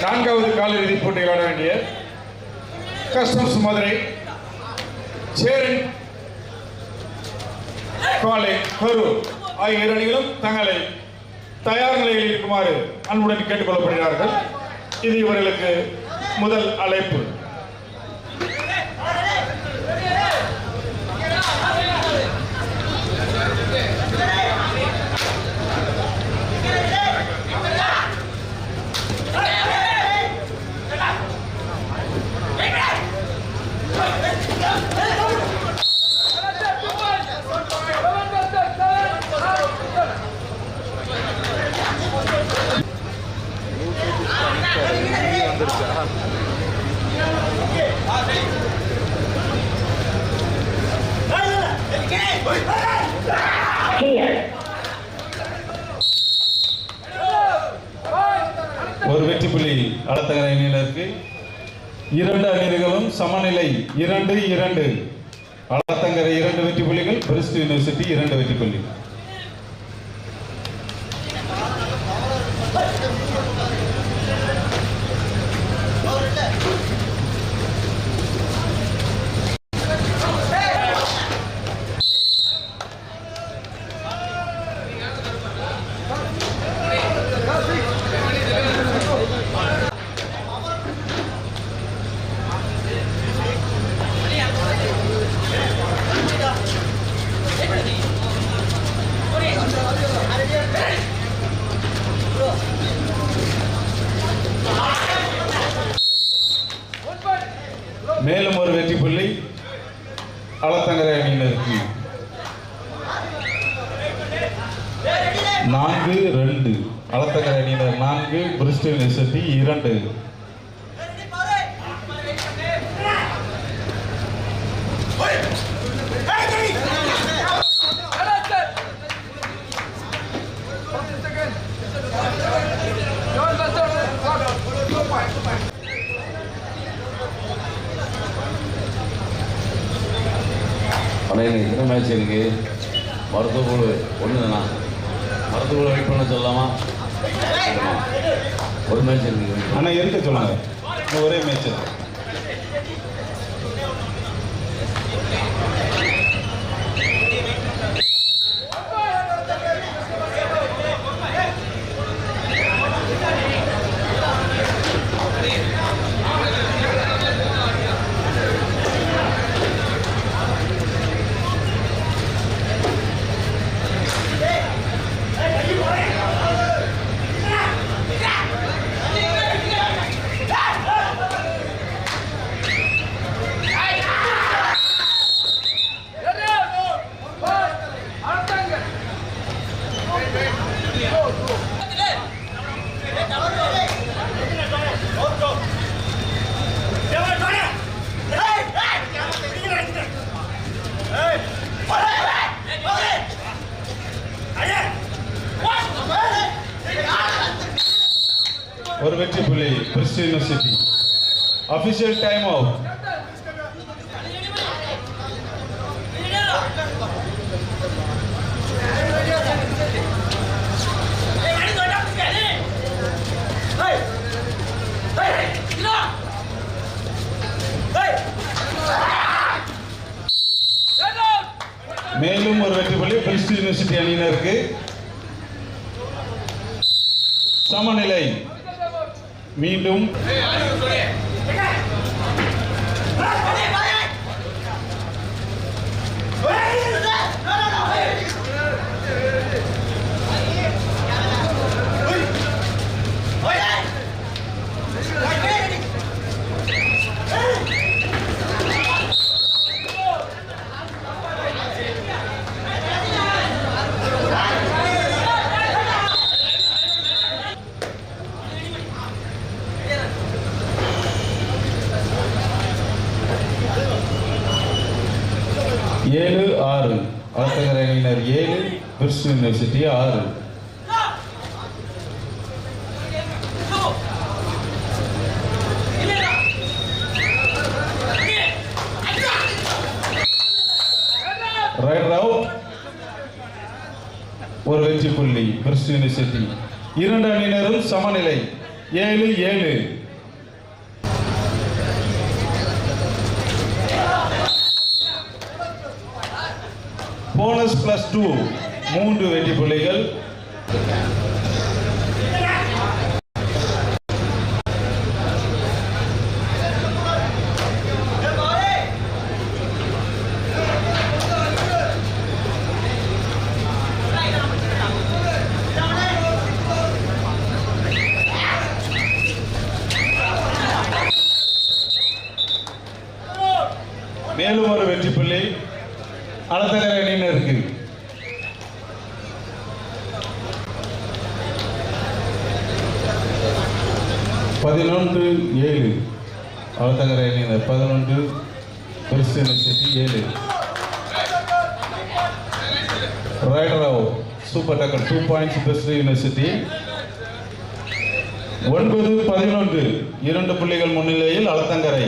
நான்காவது காலிறுதிப் போட்டியில் ஆட வேண்டிய கஸ்டம்ஸ் மதுரை, சேரன் காலை கரூர் ஆகிய இரு அணிகளும் தங்களை தயார் நிலையில் இருக்குமாறு அன்புடன் கேட்டுக்கொள்ளப்படுகிறார்கள். இது இவர்களுக்கு முதல் அழைப்பு. ஒரு வெற்றி புள்ளி அளத்தகர அணியினருக்கு. இரண்டு அணிகளும் சமநிலை 2-2. அளத்தங்கரை 2 வெற்றி புள்ளிகள், பிரிஸ்ட் யூனிவர்சிட்டி 2 வெற்றி புள்ளி. மேலும் ஒரு வெற்றி புள்ளி அளத்தங்கரை அணியினருக்கு. 4-2. அளத்தங்கரை அணியினர் 4, பிரிஸ்ட் யூனிவர்சிட்டி 2. எத்தனை மேட்ச் இருக்கு? மருத்துவக்குழு ஒன்று தானா? மருத்துவக்குழு வெயிட் பண்ண சொல்லலாமா? ஒரு மேட்ச் இருக்கு. ஆனால் இருக்க சொல்லுங்க, ஒரே மேட்ச். ஒரு வெற்றி புள்ளி பிரிஸ்ட் யூனிவர்சிட்டி. Official time out. மேலும் ஒரு வெற்றி புள்ளி பிரிஸ்ட் யூனிவர்சிட்டி அணியினருக்கு. சமநிலை. மீண்டும் ஏழு 6. அளத்தங்கரை அணியினர் 7, பிரிஸ்ட் யூனிவர்சிட்டி 6. Right out. ஒரு வெற்றி புள்ளி பிரிஸ்ட் யூனிவர்சிட்டி. இரண்டு அணியினரும் சமநிலை 7-7. போனஸ் +2 3 வெற்றி புள்ளிகள். மேலும் ஒரு வெற்றி புள்ளி அளத்தகரை அணியினருக்கு. பதினொன்று 7 அளத்தகரை அணியினர் 11 பெருசு யூனிவர்சிட்டி 7. ரைடராவ் சூப்பர் டக்கர் 2 பாயிண்ட்ஸ் பெருசு யூனிவர்சிட்டி. 9-11 2 புள்ளிகள் முன்னிலையில் அளத்தங்கரை.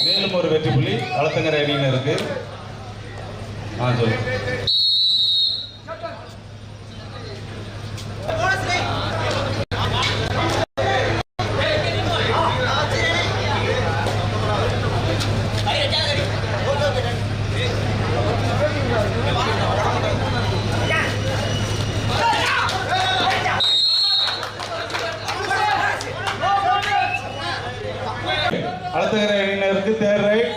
மேலும் ஒரு வெற்றி புள்ளி அளத்தங்கரை அணியினருக்கு. சொல்லு. அளத்தகரை அணியினருக்கு தேர்ட் ரைட்.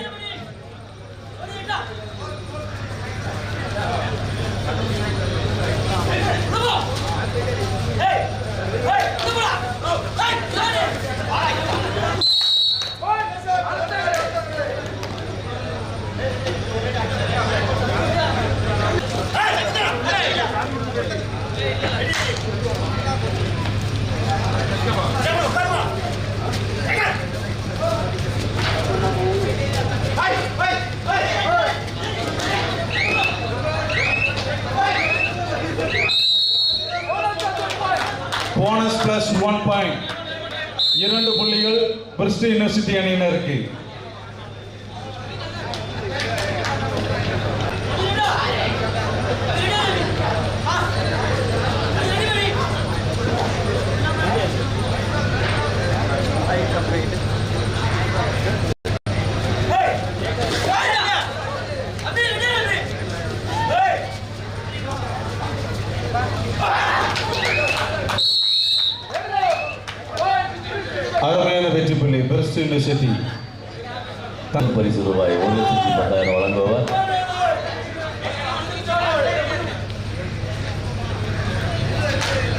போனஸ் +1 பாயிண்ட் 2 புள்ளிகள் பிரிஸ்டல் யூனிவர்சிட்டி அணியினருக்கு. அருமையான வெற்றி புள்ளி பிரிஸ்டல் யூனிவர்சிட்டி. பரிசு ரூபாய் 1,10,000 வழங்குவார்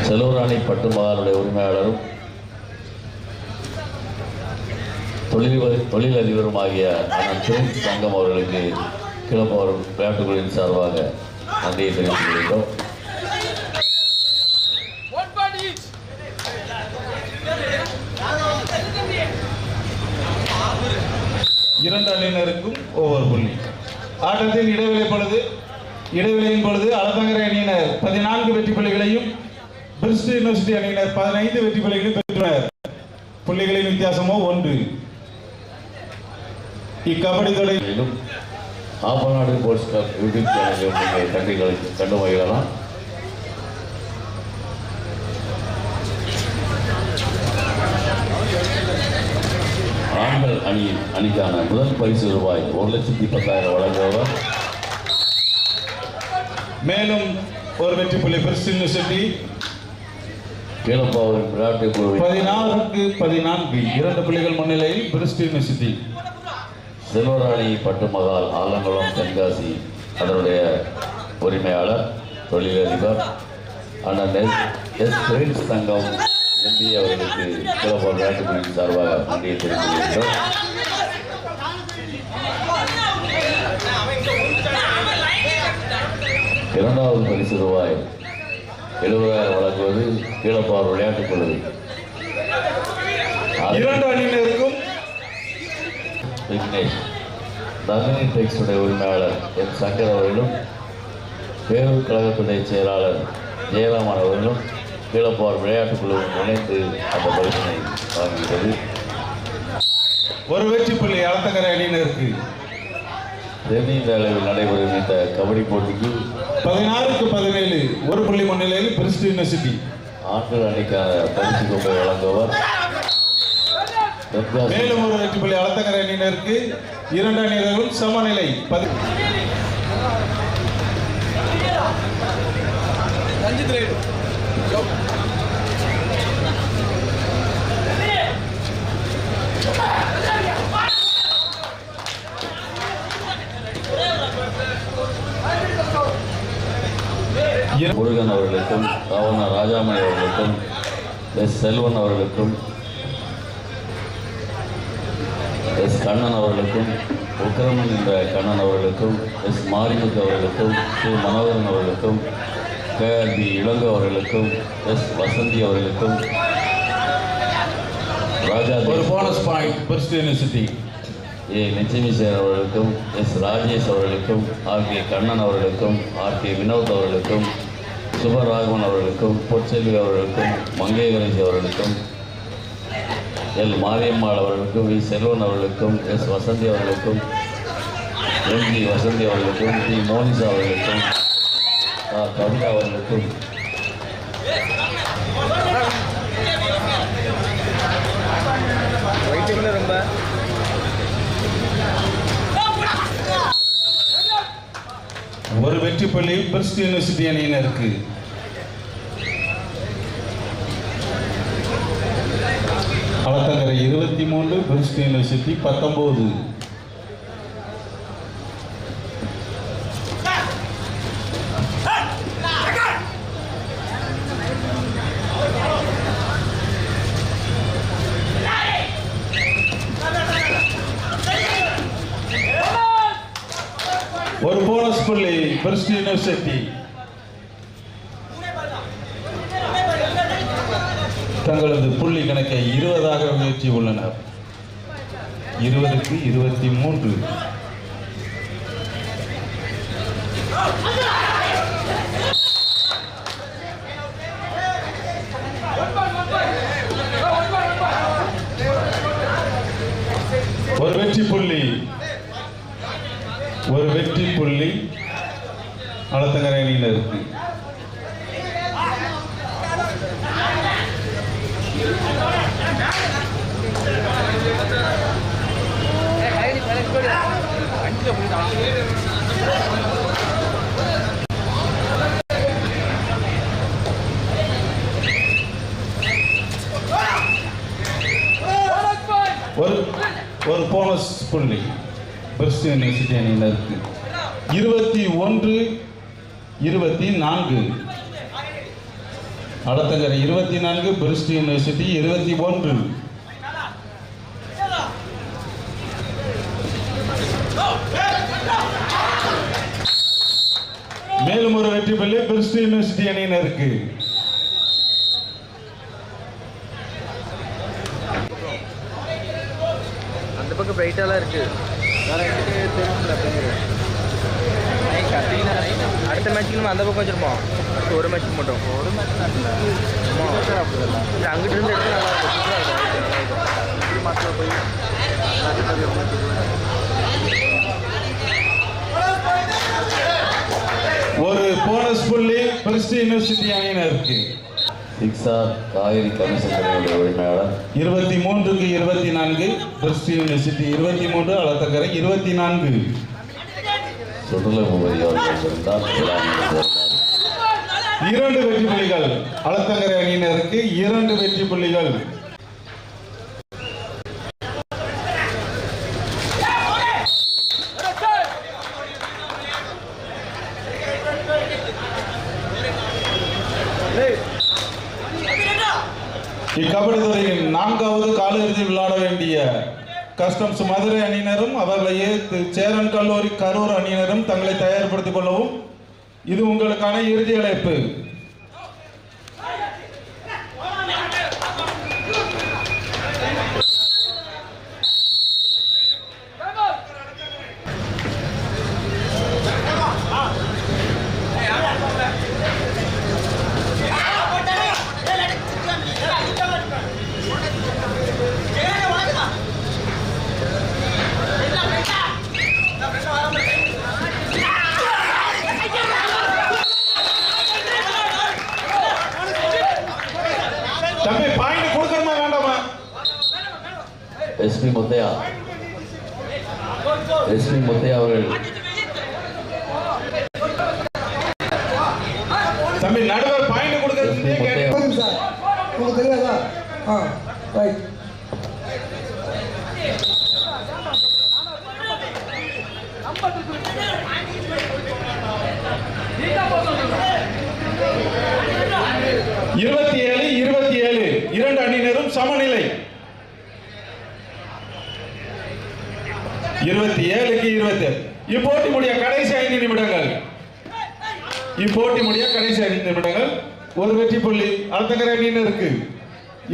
செலவராணி பட்டுமகாலுடைய உரிமையாளரும் தொழிலதிபருமாகிய அண்ணன் சங்கம் அவர்களுக்கு கிளப்பவர் விளையாட்டுகளின் சார்பாக நன்றியை தெரிவித்துக் கொள்கிறோம். இரண்டு அணியினருக்கும் ஒவ்வொரு புள்ளி. ஆட்டத்தின் இடைவெளியின் பொழுது அளத்தங்கரை அணியினர் 14 வெற்றி புள்ளிகளையும் பிரிஸ்டல் யூனிவர்சிட்டி அணியினர் 15 வெற்றி புள்ளிகளையும் பெற்றனர். புள்ளிகளின் வித்தியாசமோ 1. இக்கபடி தொடரிலும் ஆப்பநாடு ஸ்போர்ட்ஸ் கிளப் யூடியூப் சேனலில் நீங்கள் கண்டிகளை கண்டு மகிழலாம். ஆண்கள் அணிக்கான முதல் பரிசு ரூபாய் 1,10,000 வழங்குவார். மேலும் ஒரு வெற்றி புள்ளி பிரிஸ்டல் யூனிவர்சிட்டி. கீழப்பாவூர் விளையாட்டு குழு 16-14 2 புள்ளிகள் முன்னிலையில் பிரிஸ்டல் யூனிவர்சிட்டி. செல்வராணி பட்டுமகால் ஆலங்குளம் தென்காசி அதனுடைய உரிமையாளர் தொழிலதிபர் அண்ணன் எஸ். தங்கம் எம்பி அவர்களுக்கு கீழப்பாவூர் விளையாட்டு குழுவின் சார்பாக நன்றியை தெரிவித்துள்ளோம். இரண்டாவது பரிசு ரூபாய் 70,000 வழங்குவது கீழப்பாவூர் விளையாட்டுக் குழு. 2 அணியினருக்கும் விக்னேஷ் தர்மினி டெக்ஸுடைய உரிமையாளர் எம். சங்கர் அவர்களும் பேரூர் கழகத்துடைய செயலாளர் ஜெயராமன் அவர்களும் கீழப்பார் விளையாட்டுக் குழுவும் இணைந்து அந்த பரிசினை வாங்குகிறது. ஒரு வெற்றி புள்ளி அளத்தங்கரை அணியினருக்கு. தென்னிந்திய அளவில் நடைபெறும் இந்த கபடி போட்டிக்கு 16-17 ஒரு புள்ளி முன்னிலையில் பிரிஸ்ட் யூனிவர்சிட்டி ஆண்கள் அணிக்கான பரிசு கோப்பை வழங்குவர். மேலும் ஒரு வெற்றி புள்ளி அளத்தங்கரை அணியினருக்கு. 2 அணியினரும் சமநிலை. முருகன் அவர்களுக்கும் ராவண ராஜாமணி அவர்களுக்கும் எஸ் செல்வன் அவர்களுக்கும் எஸ் கண்ணன் அவர்களுக்கும் உக்கிரமன் என்ற கண்ணன் அவர்களுக்கும் எஸ் மாரிமுத்து அவர்களுக்கும் ஸ்ரீ மனோகரன் அவர்களுக்கும் கேஆர்பி இளங்கோ அவர்களுக்கும் எஸ் வசந்தி அவர்களுக்கும் ராஜா ஒரு போனஸ் பாயிண்ட் பிரிஸ்ட் யூனிவர்சிட்டி ஏ லட்சுமிசேகர் அவர்களுக்கும் எஸ் ராஜேஷ் அவர்களுக்கும் ஆர்.கே. கண்ணன் அவர்களுக்கும் ஆர்.கே. வினோத் அவர்களுக்கும் சுபராகவன் அவர்களுக்கும் பொற்செல்வி அவர்களுக்கும் மங்கை கணேஷ் அவர்களுக்கும் எல் மாரியம்மாள் அவர்களுக்கும் வி செல்வன் அவர்களுக்கும் எஸ் வசந்தி அவர்களுக்கும் எம்.ஜி. வசந்தி அவர்களுக்கும் டி மோனிசா அவர்களுக்கும் கவிதா அவர்களுக்கும் ரொம்ப ஒரு வெற்றி புள்ளி பிரிஸ்ட் யூனிவர்சிட்டி அணியினருக்கு. அளத்தங்கரை 23 பிரிஸ்ட் யூனிவர்சிட்டி 19. ஒரு போனஸ் புள்ளி பிரிஸ்ட் யூனிவர்சிட்டி. தங்களது புள்ளி கணக்கை 20ஆக உயர்த்தி உள்ளனர். 20க்கு 23. ஒரு வெற்றி புள்ளி அளத்தங்கரை அணியினருக்கு. ஒரு போனஸ் புள்ளி பிரிஸ்ட் யூனிவர்சிட்டி அணியினருக்கு. 21-24 அளத்தங்கரை 24 பிரிஸ்ட் யூனிவர்சிட்டி 21. மேலும் ஒரு வெற்றி புள்ளி பிரிஸ்ட் யூனிவர்சிட்டி அணியினருக்கு. அந்த பக்கம் பிரைட்டாலாம் இருக்கு. அடுத்த மேட்ச்சுக்கு நம்ம அந்த பக்கம் வச்சிருப்போம். அடுத்து ஒரு மேட்ச்சுக்கு மட்டும் அங்கிட்டு இருந்து எடுத்து நல்லா இருக்கும். போய் ஒரு போனஸ் புள்ளி பிரிஸ்ட் யூனிவர்சிட்டி அணியினருக்கு. சிக்ஸார் காவிரி கமிஷன் கடையுடைய உரிமையாளர் 23க்கு 24 பிரிஸ்ட் யூனிவர்சிட்டி 23 அளத்தக்கரை 24. சுற்றுலா முகவரி அவர்கள் இருந்தால் 2 வெற்றி புள்ளிகள் அளத்தங்கரை அணியினருக்கு. 2 வெற்றி புள்ளிகள். இக்கபடி துறையின் 4வது காலிறுதியில் விளையாட வேண்டிய கஸ்டம்ஸ் மதுரை அணியினரும் அவர்களை ஏற்று சேரன் கல்லூரி கரூர் அணியினரும் தங்களை தயார்படுத்திக் கொள்ளவும். இது உங்களுக்கான இறுதி அழைப்பு. எஸ்பி முத்தையா அவர்கள் தம்பி நடுவர் பாயிண்ட் கொடுக்கறது போதும் சார், உங்களுக்கு தெரியாதா? ரைட். இருபத்தி ஏழு இரண்டு அணியினரும் சமநிலை. 27க்கு 20. இப்போட்டி முடிய கடைசி 5 நிமிடங்கள். ஒரு வெற்றி புள்ளி அலத்தங்கரை அணியினருக்கு.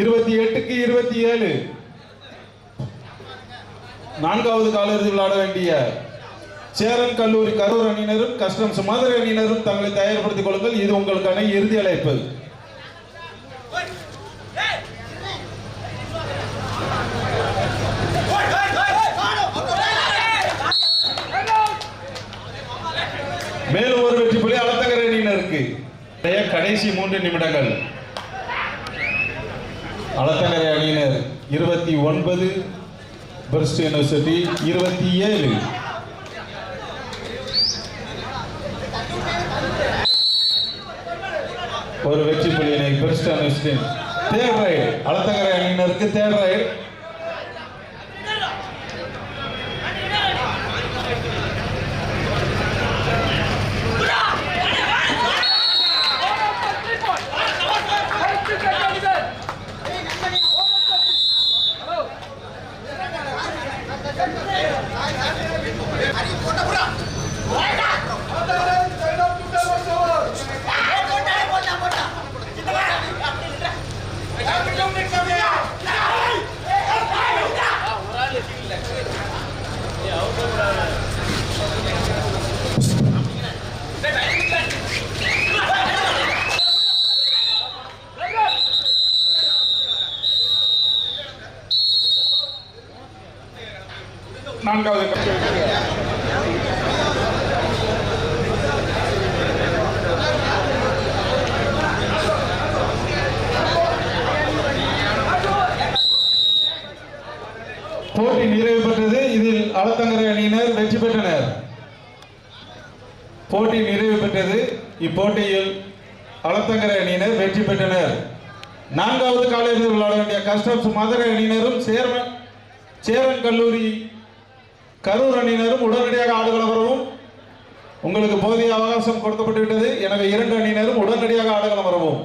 28க்கு 27. நான்காவது காலிறுதி விளையாட வேண்டிய சேரன் கல்லூரி கரூர் அணியினரும் கஸ்டம்ஸ் மதுரை அணியினரும் தங்களை தயார்படுத்திக் கொள்ளுங்கள். இது உங்களுக்கான இறுதி அழைப்பு. மேலும் ஒரு வெற்றி புள்ளி அலத்தங்கரை அணியினருக்கு. கடைசி 3 நிமிடங்கள். அலத்தங்கரை அணியினர் 29, பிரிஸ்ட் யூனிவர்சிட்டி 27. ஒரு வெற்றி புள்ளியினை பிரிஸ்ட் யூனிவர்சிட்டி. தேர்ட் ரைட் அலத்தங்கரை அணியினருக்கு தேர்ட் ரைட். நான்காவது போட்டி நிறைவு பெற்றது. இதில் அலத்தங்கரை அணியினர் வெற்றி பெற்றனர். போட்டி நிறைவு பெற்றது. இப்போட்டியில் அலத்தங்கரை அணியினர் வெற்றி பெற்றனர். நான்காவது காலிறுதியில் விளையாட வேண்டிய கஸ்டம்ஸ் மதுரை அணியினரும் சேரன் கல்லூரி கரூர் அணியினரும் உடனடியாக ஆடுகளம் வரவும். உங்களுக்கு போதிய அவகாசம் கொடுக்கப்பட்டு விட்டது. எனவே 2 அணியினரும் உடனடியாக ஆடுகளம் வரவும்.